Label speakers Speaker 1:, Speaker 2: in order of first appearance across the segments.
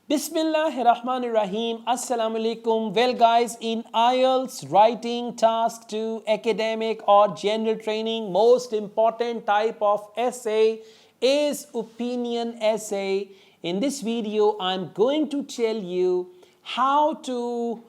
Speaker 1: Bismillahirrahmanirrahim. Assalamu alaikum. Well guys, in IELTS writing task 2 academic or general training, most important type of essay is opinion essay. In this video, I'm going to tell you how to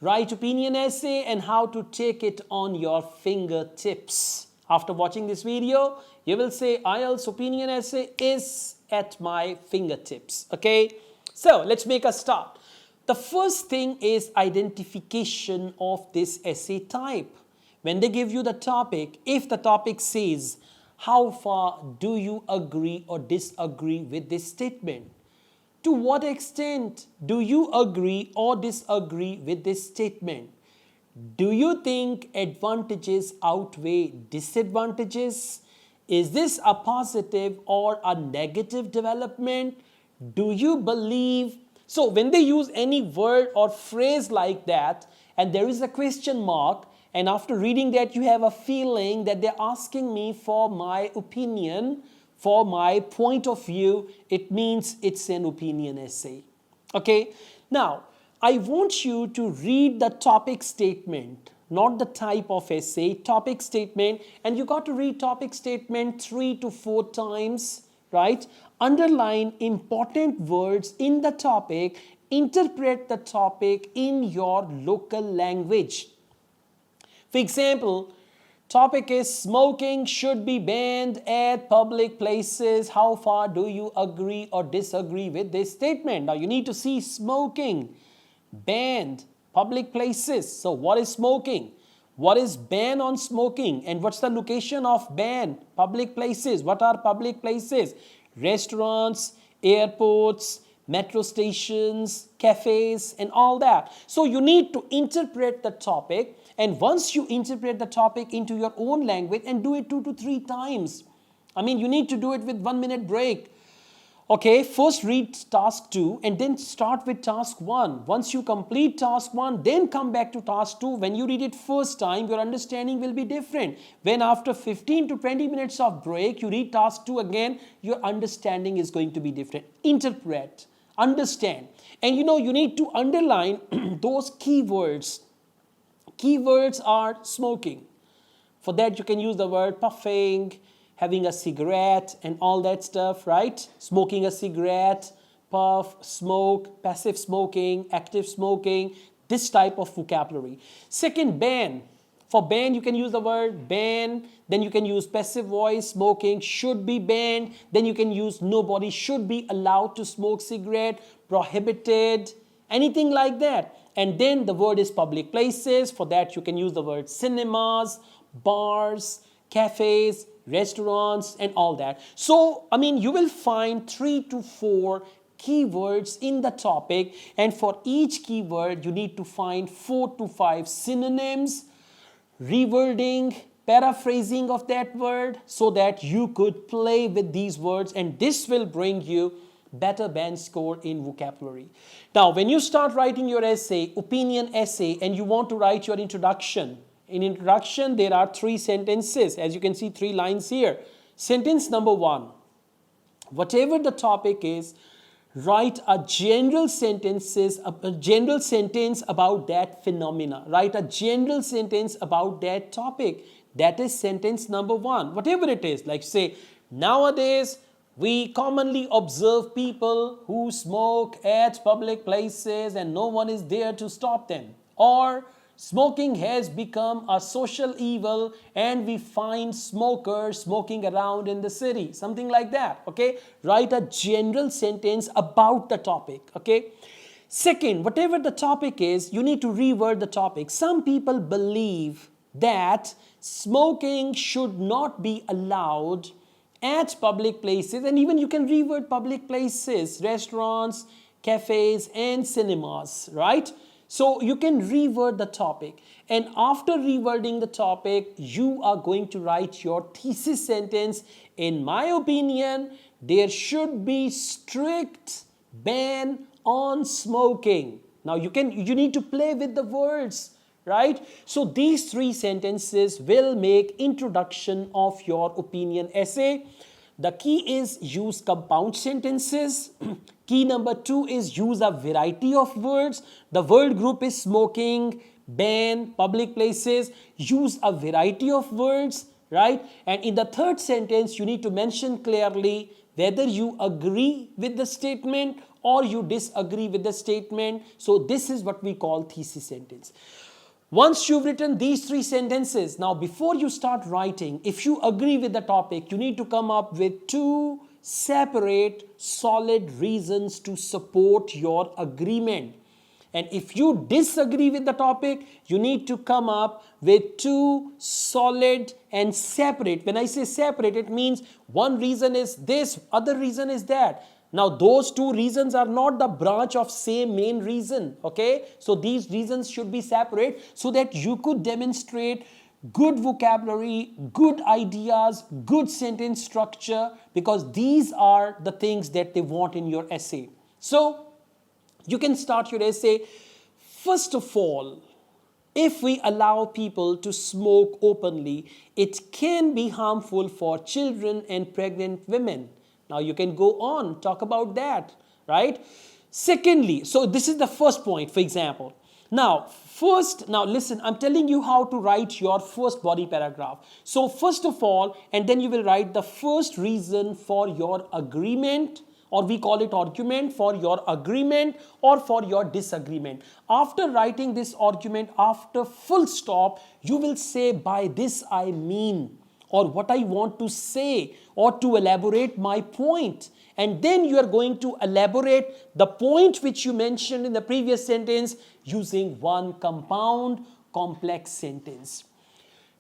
Speaker 1: write opinion essay and how to take it on your fingertips. After watching this video, you will say IELTS opinion essay is at my fingertips. Okay, so let's make a start. The first thing is identification of this essay type. When they give you the topic, if the topic says, how far do you agree or disagree with this statement? To what extent do you agree or disagree with this statement? Do you think advantages outweigh disadvantages? Is this a positive or a negative development? Do you believe? So when they use any word or phrase like that and there is a question mark, and after reading that you have a feeling that they're asking me for my opinion, for my point of view, it means it's an opinion essay. Okay, now I want you to read the topic statement, not the type of essay, topic statement, and you got to read topic statement 3 to 4 times, right? Underline important words in the topic, interpret the topic in your local language. For example, topic is smoking should be banned at public places. How far do you agree or disagree with this statement? Now you need to see smoking, banned, public places. So what is smoking? What is ban on smoking? And what's the location of ban? Public places. What are public places? Restaurants, airports, metro stations, cafes, and all that. So you need to interpret the topic, and once you interpret the topic into your own language and do it 2 to 3 times. I mean, you need to do it with 1 minute break. Okay, first read task 2 and then start with task 1. Once you complete task 1, then come back to task 2. When you read it first time, your understanding will be different. When after 15 to 20 minutes of break, you read task 2 again, your understanding is going to be different. Interpret, understand. And you know, you need to underline those keywords. Keywords are smoking. For that, you can use the word puffing, having a cigarette and all that stuff, right? Smoking a cigarette, puff, smoke, passive smoking, active smoking, this type of vocabulary. Second, ban. For ban, you can use the word ban, then you can use passive voice, smoking should be banned, then you can use nobody should be allowed to smoke cigarette, prohibited, anything like that. And then the word is public places. For that, you can use the word cinemas, bars, cafes, restaurants, and all that. So, I mean, you will find 3 to 4 keywords in the topic, and for each keyword, you need to find 4 to 5 synonyms, rewording, paraphrasing of that word, so that you could play with these words, and this will bring you better band score in vocabulary. Now, when you start writing your essay, opinion essay, and you want to write your introduction, in introduction, there are 3 sentences. As you can see, 3 lines here. Sentence number 1. Whatever the topic is, write a general sentence about that phenomena. Write a general sentence about that topic. That is sentence number 1. Whatever it is, like say, nowadays, we commonly observe people who smoke at public places and no one is there to stop them. Or smoking has become a social evil and we find smokers smoking around in the city. Something like that, okay? Write a general sentence about the topic, okay? Second, whatever the topic is, you need to reword the topic. Some people believe that smoking should not be allowed at public places, and even you can reword public places, restaurants, cafes, and cinemas, right? So you can reword the topic, and after rewording the topic, you are going to write your thesis sentence. In my opinion, there should be strict ban on smoking. Now you need to play with the words, right? So these 3 sentences will make introduction of your opinion essay. The key is use compound sentences. Key number 2 is use a variety of words. The word group is smoking, ban, public places. Use a variety of words, right? And in the third sentence, you need to mention clearly whether you agree with the statement or you disagree with the statement. So this is what we call thesis sentence. Once you've written these 3 sentences, now before you start writing, if you agree with the topic, you need to come up with 2 separate solid reasons to support your agreement. And if you disagree with the topic, you need to come up with 2 solid and separate. When I say separate, it means one reason is this, other reason is that. Now those 2 reasons are not the branch of same main reason, okay? So these reasons should be separate so that you could demonstrate good vocabulary, good ideas, good sentence structure, because these are the things that they want in your essay. So you can start your essay. First of all, if we allow people to smoke openly, it can be harmful for children and pregnant women. Now you can go on, talk about that, right? Secondly, so this is the first point, for example. Now listen, I'm telling you how to write your first body paragraph. So first of all, and then you will write the first reason for your agreement, or we call it argument, for your agreement or for your disagreement. After writing this argument, after full stop, you will say, by this I mean, or what I want to say, or to elaborate my point. And then you are going to elaborate the point which you mentioned in the previous sentence using one compound complex sentence.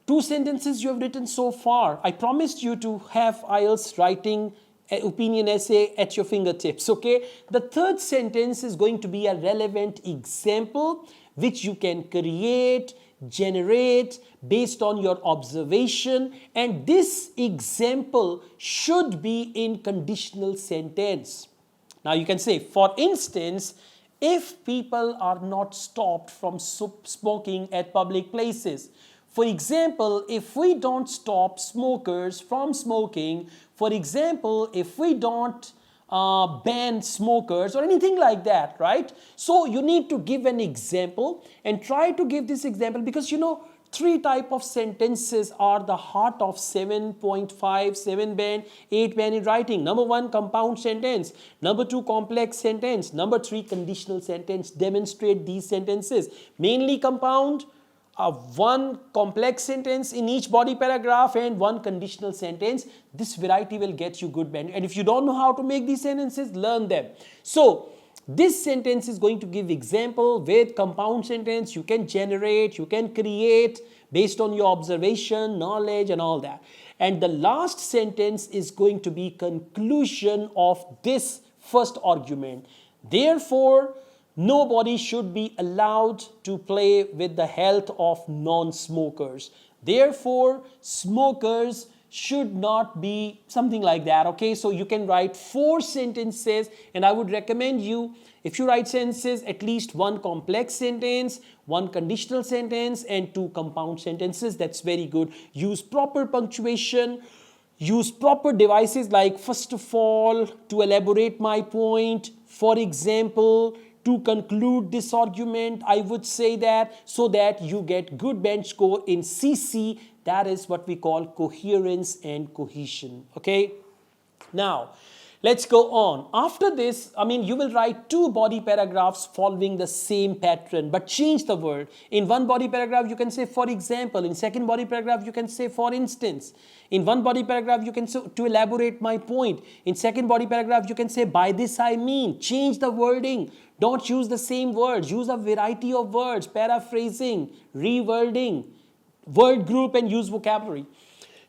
Speaker 1: 2 sentences you have written so far. I promised you to have IELTS writing opinion essay at your fingertips, okay? The third sentence is going to be a relevant example which you can create, generate based on your observation, and this example should be in conditional sentence. Now you can say, for instance, if people are not stopped from smoking at public places. For example, if we don't stop smokers from smoking, for example, if we don't ban smokers or anything like that, right? So you need to give an example and try to give this example, because 3 type of sentences are the heart of 7.5, 7 band, 8 band in writing. Number 1, compound sentence. Number 2, complex sentence. Number 3, conditional sentence. Demonstrate these sentences. Mainly compound, 1 complex sentence in each body paragraph and 1 conditional sentence. This variety will get you good band. And if you don't know how to make these sentences, learn them. So this sentence is going to give example with compound sentence. You can generate, you can create based on your observation, knowledge and all that. And the last sentence is going to be conclusion of this first argument. Therefore, nobody should be allowed to play with the health of non-smokers. Therefore, smokers should not be something like that, okay? So you can write 4 sentences, and I would recommend you, if you write sentences, at least 1 complex sentence, 1 conditional sentence and 2 compound sentences. That's very good. Use proper punctuation, use proper devices like, first of all, to elaborate my point, for example, to conclude this argument, I would say that, so that you get good bench score in CC. That is what we call coherence and cohesion, okay? Now, let's go on. After this, you will write 2 body paragraphs following the same pattern, but change the word. In 1 body paragraph, you can say, for example. In 2nd body paragraph, you can say, for instance. In 1 body paragraph, you can say, to elaborate my point. In 2nd body paragraph, you can say, by this I mean. Change the wording. Don't use the same words. Use a variety of words, paraphrasing, rewording, word group, and use vocabulary.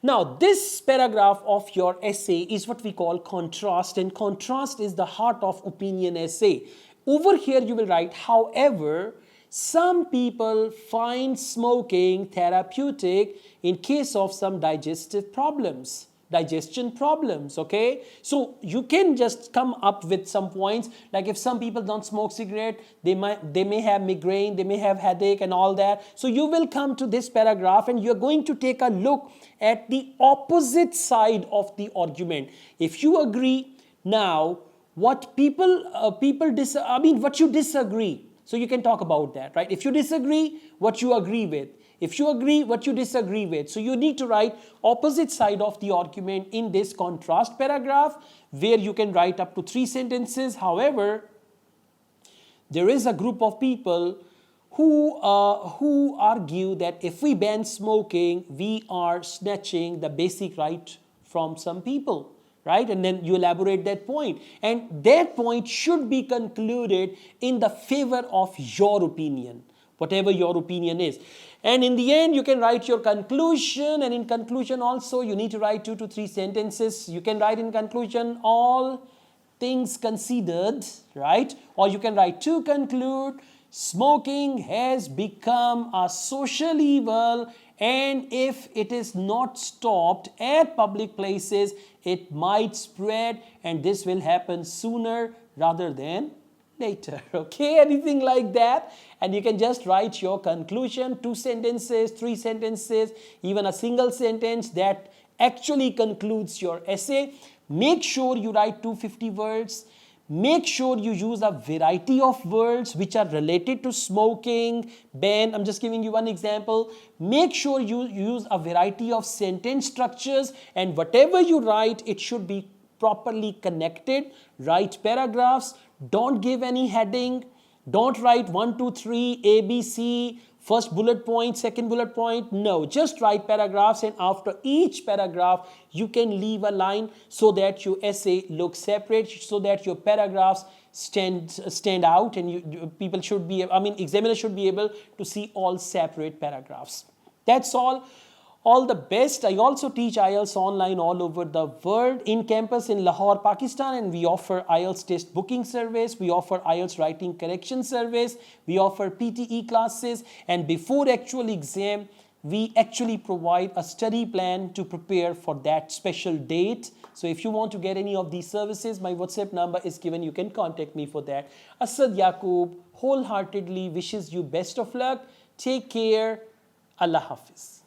Speaker 1: Now, this paragraph of your essay is what we call contrast, and contrast is the heart of opinion essay. Over here, you will write, however, some people find smoking therapeutic in case of some digestive problems. digestion problems, okay? So you can just come up with some points, like if some people don't smoke cigarette, they may have migraine, they may have headache and all that. So you will come to this paragraph and you're going to take a look at the opposite side of the argument. If you agree, now what what you disagree. So you can talk about that, right? If you disagree, what you agree with. If you agree, what you disagree with. So you need to write opposite side of the argument in this contrast paragraph, where you can write up to 3 sentences. However, there is a group of people who argue that if we ban smoking, we are snatching the basic right from some people. Right? And then you elaborate that point. And that point should be concluded in the favor of your opinion, whatever your opinion is. And in the end, you can write your conclusion. And in conclusion also, you need to write 2 to 3 sentences. You can write in conclusion, all things considered, right? Or you can write, to conclude, smoking has become a social evil, and if it is not stopped at public places, it might spread, and this will happen sooner rather than later. Okay, anything like that. And you can just write your conclusion, 2 sentences, 3 sentences, even a single sentence that actually concludes your essay. Make sure you write 250 words. Make sure you use a variety of words which are related to smoking, ban. I'm just giving you one example. Make sure you use a variety of sentence structures, and whatever you write, it should be properly connected. Write paragraphs. Don't give any heading. Don't write 1, 2, 3, A, B, C, first bullet point, second bullet point. No, just write paragraphs, and after each paragraph, you can leave a line so that your essay looks separate, so that your paragraphs stand out, and people should be, examiner should be able to see all separate paragraphs. That's all. All the best. I also teach IELTS online all over the world, in campus in Lahore, Pakistan, and we offer IELTS test booking service. We offer IELTS writing correction service. We offer PTE classes, and before actual exam, we actually provide a study plan to prepare for that special date. So if you want to get any of these services, my WhatsApp number is given. You can contact me for that. Asad Yaqub wholeheartedly wishes you best of luck. Take care. Allah Hafiz.